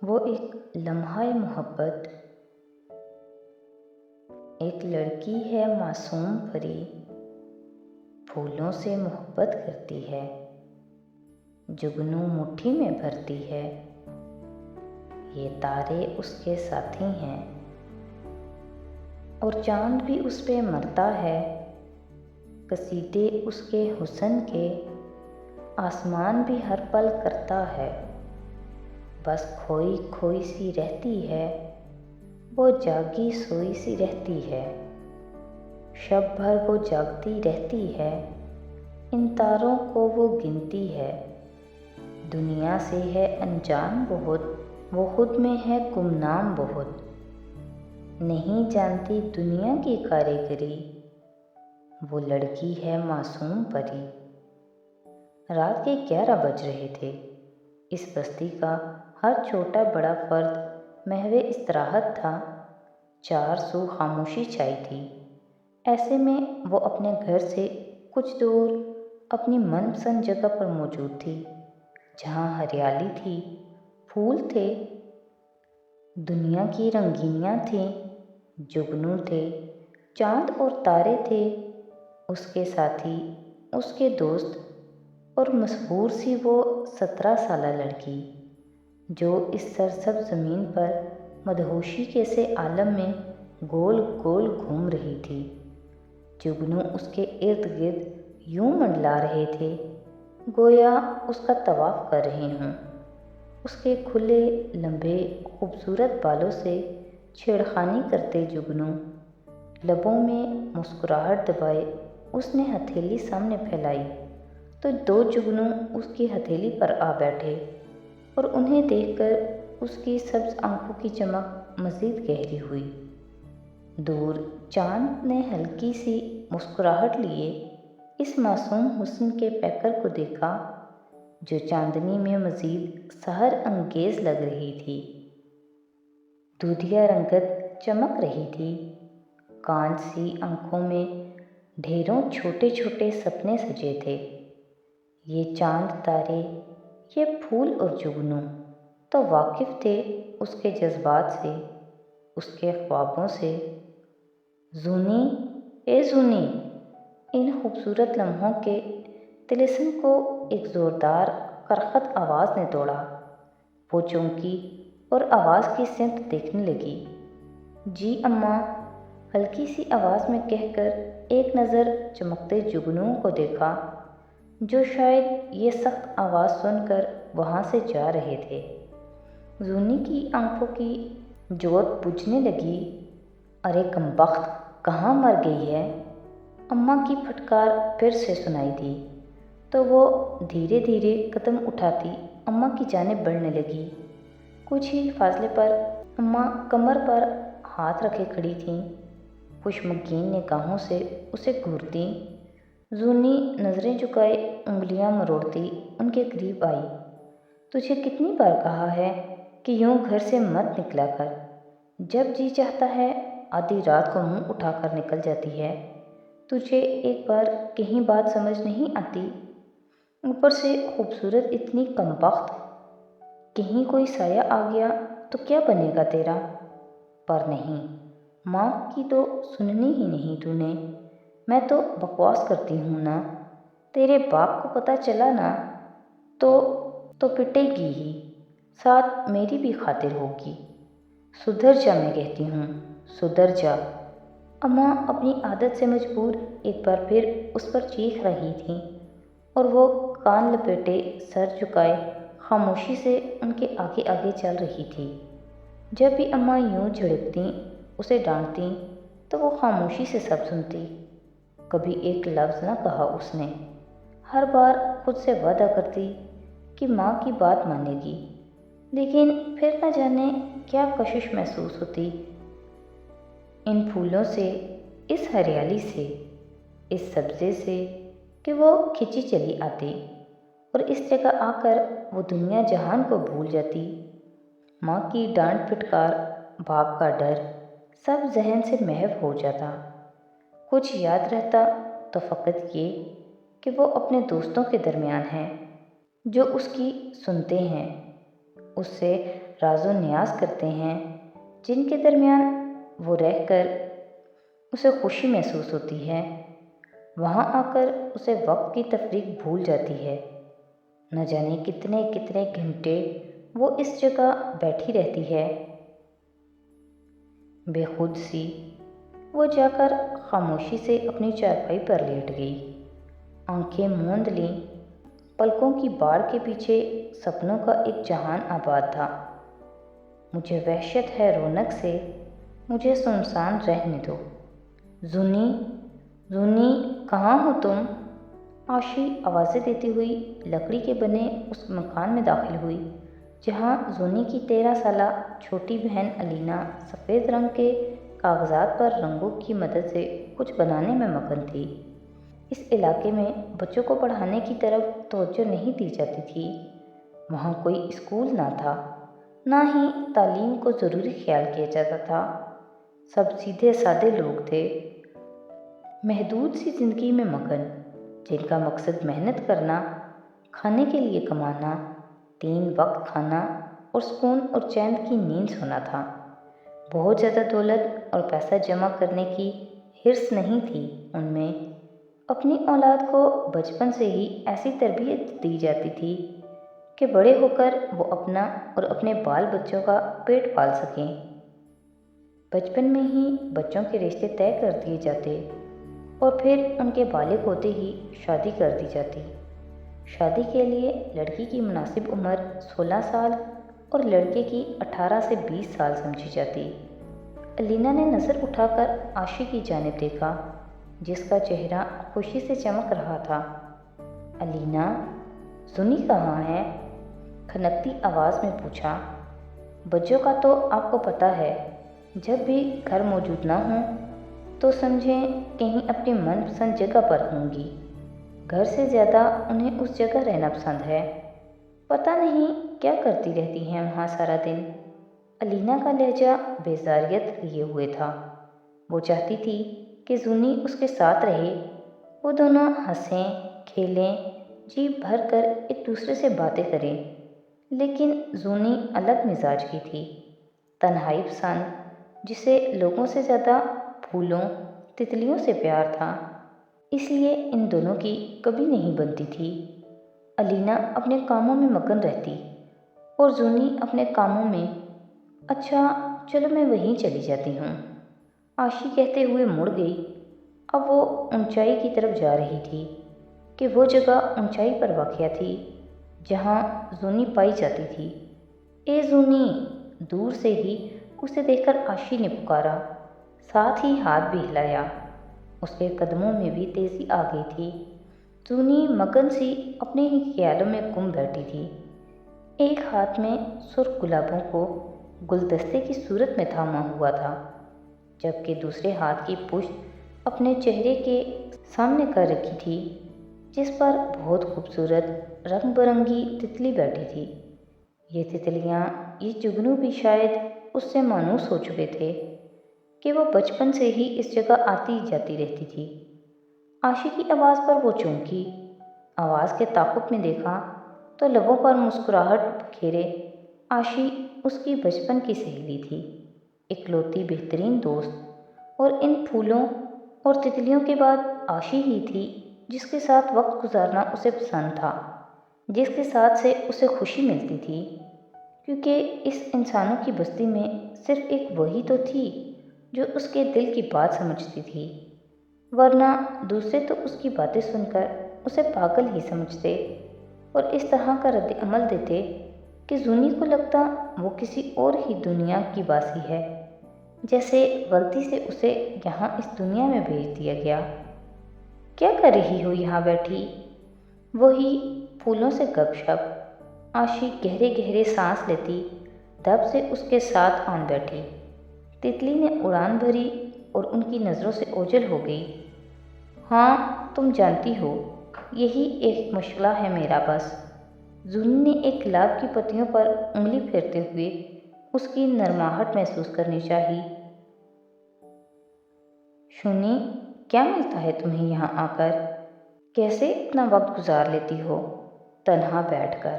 وہ ایک لمحہ محبت، ایک لڑکی ہے معصوم پری، پھولوں سے محبت کرتی ہے، جگنو مٹھی میں بھرتی ہے، یہ تارے اس کے ساتھی ہیں اور چاند بھی اس پہ مرتا ہے، قصیدے اس کے حسن کے آسمان بھی ہر پل کرتا ہے، بس کھوئی کھوئی سی رہتی ہے، وہ جاگی سوئی سی رہتی ہے، شب بھر وہ جاگتی رہتی ہے، ان تاروں کو وہ گنتی ہے، دنیا سے ہے انجان بہت، وہ خود میں ہے گمنام بہت، نہیں جانتی دنیا کی کاریگری، وہ لڑکی ہے معصوم پری۔ رات کے 11 بج رہے تھے، اس بستی کا ہر چھوٹا بڑا فرد محو استراحت تھا، 4 سو خاموشی چھائی تھی، ایسے میں وہ اپنے گھر سے کچھ دور اپنی من پسند جگہ پر موجود تھی، جہاں ہریالی تھی، پھول تھے، دنیا کی رنگینیاں تھیں، جگنو تھے، چاند اور تارے تھے، اس کے ساتھی، اس کے دوست اور مسحور سی وہ 17 سالہ لڑکی جو اس سرسبز زمین پر مدہوشی کے سے عالم میں گول گول گھوم رہی تھی۔ جگنو اس کے ارد گرد یوں منڈلا رہے تھے گویا اس کا طواف کر رہے ہوں، اس کے کھلے لمبے خوبصورت بالوں سے چھیڑخانی کرتے جگنو لبوں میں مسکراہٹ دبائے اس نے ہتھیلی سامنے پھیلائی تو 2 جگنو اس کی ہتھیلی پر آ بیٹھے اور انہیں دیکھ کر اس کی سبز آنکھوں کی چمک مزید گہری ہوئی۔ دور چاند نے ہلکی سی مسکراہٹ لیے اس معصوم حسن کے پیکر کو دیکھا جو چاندنی میں مزید سحر انگیز لگ رہی تھی، دودھیا رنگت چمک رہی تھی، کانچ سی آنکھوں میں ڈھیروں چھوٹے چھوٹے سپنے سجے تھے۔ یہ چاند تارے، یہ پھول اور جگنو تو واقف تھے اس کے جذبات سے، اس کے خوابوں سے۔ زونی، اے زونی، ان خوبصورت لمحوں کے طلسم کو ایک زوردار کرخت آواز نے توڑا۔ وہ چونکی اور آواز کی سمت دیکھنے لگی۔ جی اماں، ہلکی سی آواز میں کہہ کر ایک نظر چمکتے جگنو کو دیکھا جو شاید یہ سخت آواز سن کر وہاں سے جا رہے تھے۔ زونی کی آنکھوں کی جوت بجھنے لگی۔ ارے کمبخت، کہاں مر گئی ہے؟ اماں کی پھٹکار پھر سے سنائی دی تو وہ دھیرے دھیرے قدم اٹھاتی اماں کی جانب بڑھنے لگی۔ کچھ ہی فاصلے پر اماں کمر پر ہاتھ رکھے کھڑی تھیں، خوشمگین نگاہوں سے اسے گھورتی۔ زونی نظریں جھکائے انگلیاں مروڑتی ان کے قریب آئی۔ تجھے کتنی بار کہا ہے کہ یوں گھر سے مت نکلا کر، جب جی چاہتا ہے آدھی رات کو منہ اٹھا کر نکل جاتی ہے، تجھے ایک بار کہیں بات سمجھ نہیں آتی؟ اوپر سے خوبصورت اتنی کمبخت، کہیں کوئی سایہ آ گیا تو کیا بنے گا تیرا؟ پر نہیں، ماں کی تو سننی ہی نہیں تو نے، میں تو بکواس کرتی ہوں نا، تیرے باپ کو پتہ چلا نا تو پٹے گی ہی، ساتھ میری بھی خاطر ہوگی۔ سدھر جا، میں کہتی ہوں، سدھر جا۔ اماں اپنی عادت سے مجبور ایک بار پھر اس پر چیخ رہی تھیں اور وہ کان لپیٹے سر جھکائے خاموشی سے ان کے آگے آگے چل رہی تھی۔ جب بھی اماں یوں جھڑکتیں، اسے ڈانٹتیں تو وہ خاموشی سے سب سنتی، کبھی ایک لفظ نہ کہا اس نے، ہر بار خود سے وعدہ کرتی کہ ماں کی بات مانے گی، لیکن پھر نہ جانے کیا کشش محسوس ہوتی ان پھولوں سے، اس ہریالی سے، اس سبزے سے کہ وہ کھنچی چلی آتی اور اس جگہ آ کر وہ دنیا جہان کو بھول جاتی۔ ماں کی ڈانٹ پھٹکار، باپ کا ڈر، سب ذہن سے محو ہو جاتا۔ کچھ یاد رہتا تو فقط یہ کہ وہ اپنے دوستوں کے درمیان ہے جو اس کی سنتے ہیں، اس سے راز و نیاز کرتے ہیں جن کے درمیان وہ رہ کر اسے خوشی محسوس ہوتی ہے۔ وہاں آ کر اسے وقت کی تفریق بھول جاتی ہے۔ نہ جانے کتنے کتنے گھنٹے وہ اس جگہ بیٹھی رہتی ہے۔ بے خود سی وہ جا کر خاموشی سے اپنی چارپائی پر لیٹ گئی، آنکھیں موند لیں۔ پلکوں کی باڑ کے پیچھے سپنوں کا ایک جہان آباد تھا۔ مجھے وحشت ہے رونق سے، مجھے سنسان رہنے دو۔ زونی، زونی، کہاں ہو تم؟ عاشی آوازیں دیتی ہوئی لکڑی کے بنے اس مکان میں داخل ہوئی جہاں زونی کی 13 سالہ چھوٹی بہن الینا سفید رنگ کے کاغذات پر رنگوں کی مدد سے کچھ بنانے میں مگن تھی۔ اس علاقے میں بچوں کو پڑھانے کی طرف توجہ نہیں دی جاتی تھی۔ وہاں کوئی اسکول نہ تھا، نہ ہی تعلیم کو ضروری خیال کیا جاتا تھا۔ سب سیدھے سادے لوگ تھے، محدود سی زندگی میں مگن، جن کا مقصد محنت کرنا، کھانے کے لیے کمانا، 3 وقت کھانا اور سکون اور چین کی نیند سونا تھا۔ بہت زیادہ دولت اور پیسہ جمع کرنے کی حرص نہیں تھی ان میں۔ اپنی اولاد کو بچپن سے ہی ایسی تربیت دی جاتی تھی کہ بڑے ہو کر وہ اپنا اور اپنے بال بچوں کا پیٹ پال سکیں۔ بچپن میں ہی بچوں کے رشتے طے کر دیے جاتے اور پھر ان کے بالغ ہوتے ہی شادی کر دی جاتی۔ شادی کے لیے لڑکی کی مناسب عمر 16 سال اور لڑکے کی 18 سے 20 سال سمجھی جاتی۔ الینا نے نظر اٹھا کر عاشی کی جانب دیکھا جس کا چہرہ خوشی سے چمک رہا تھا۔ الینا، زونی کہاں ہے؟ کھنکتی آواز میں پوچھا۔ بچوں کا تو آپ کو پتہ ہے، جب بھی گھر موجود نہ ہوں تو سمجھیں کہیں اپنی من پسند جگہ پر ہوں گی۔ گھر سے زیادہ انہیں اس جگہ رہنا پسند ہے۔ پتہ نہیں کیا کرتی رہتی ہیں وہاں سارا دن۔ الینا کا لہجہ بیزاریت لیے ہوئے تھا۔ وہ چاہتی تھی کہ زونی اس کے ساتھ رہے، وہ دونوں ہنسیں، کھیلیں، جی بھر کر ایک دوسرے سے باتیں کریں، لیکن زونی الگ مزاج کی تھی، تنہائی پسند، جسے لوگوں سے زیادہ پھولوں، تتلیوں سے پیار تھا۔ اس لیے ان دونوں کی کبھی نہیں بنتی تھی۔ الینا اپنے کاموں میں مگن رہتی اور زونی اپنے کاموں میں۔ اچھا چلو میں وہیں چلی جاتی ہوں، عاشی کہتے ہوئے مڑ گئی۔ اب وہ اونچائی کی طرف جا رہی تھی کہ وہ جگہ اونچائی پر واقع تھی جہاں زونی پائی جاتی تھی۔ اے زونی! دور سے ہی اسے دیکھ کر عاشی نے پکارا، ساتھ ہی ہاتھ بھی ہلایا۔ اس کے قدموں میں بھی تیزی آ گئی تھی۔ زونی مگن سی اپنے ہی خیالوں میں گم بیٹھی تھی، ایک ہاتھ میں سرخ گلابوں کو گلدستے کی صورت میں تھاما ہوا تھا، جبکہ دوسرے ہاتھ کی پشت اپنے چہرے کے سامنے کر رکھی تھی جس پر بہت خوبصورت رنگ برنگی تتلی بیٹھی تھی۔ یہ تتلیاں، یہ جگنو بھی شاید اس سے مانوس ہو چکے تھے کہ وہ بچپن سے ہی اس جگہ آتی جاتی رہتی تھی۔ عاشی کی آواز پر وہ چونکی، آواز کے تعاقب میں دیکھا تو لبوں پر مسکراہٹ بکھیرے عاشی اس کی بچپن کی سہیلی تھی، اکلوتی بہترین دوست، اور ان پھولوں اور تتلیوں کے بعد عاشی ہی تھی جس کے ساتھ وقت گزارنا اسے پسند تھا، جس کے ساتھ سے اسے خوشی ملتی تھی، کیونکہ اس انسانوں کی بستی میں صرف ایک وہی تو تھی جو اس کے دل کی بات سمجھتی تھی، ورنہ دوسرے تو اس کی باتیں سن کر اسے پاگل ہی سمجھتے اور اس طرح کا رد عمل دیتے کہ زونی کو لگتا وہ کسی اور ہی دنیا کی باسی ہے، جیسے غلطی سے اسے یہاں اس دنیا میں بھیج دیا گیا۔ کیا کر رہی ہو یہاں بیٹھی؟ وہی پھولوں سے گپ شپ۔ عاشی گہرے گہرے سانس لیتی دب سے اس کے ساتھ آن بیٹھی۔ تتلی نے اڑان بھری اور ان کی نظروں سے اوجھل ہو گئی۔ ہاں تم جانتی ہو، یہی ایک مشغلہ ہے میرا بس۔ زونی نے ایک گلاب کی پتیوں پر انگلی پھیرتے ہوئے اس کی نرماہٹ محسوس کرنی چاہی۔ شونی، کیا ملتا ہے تمہیں یہاں آ کر؟ کیسے اتنا وقت گزار لیتی ہو تنہا بیٹھ کر؟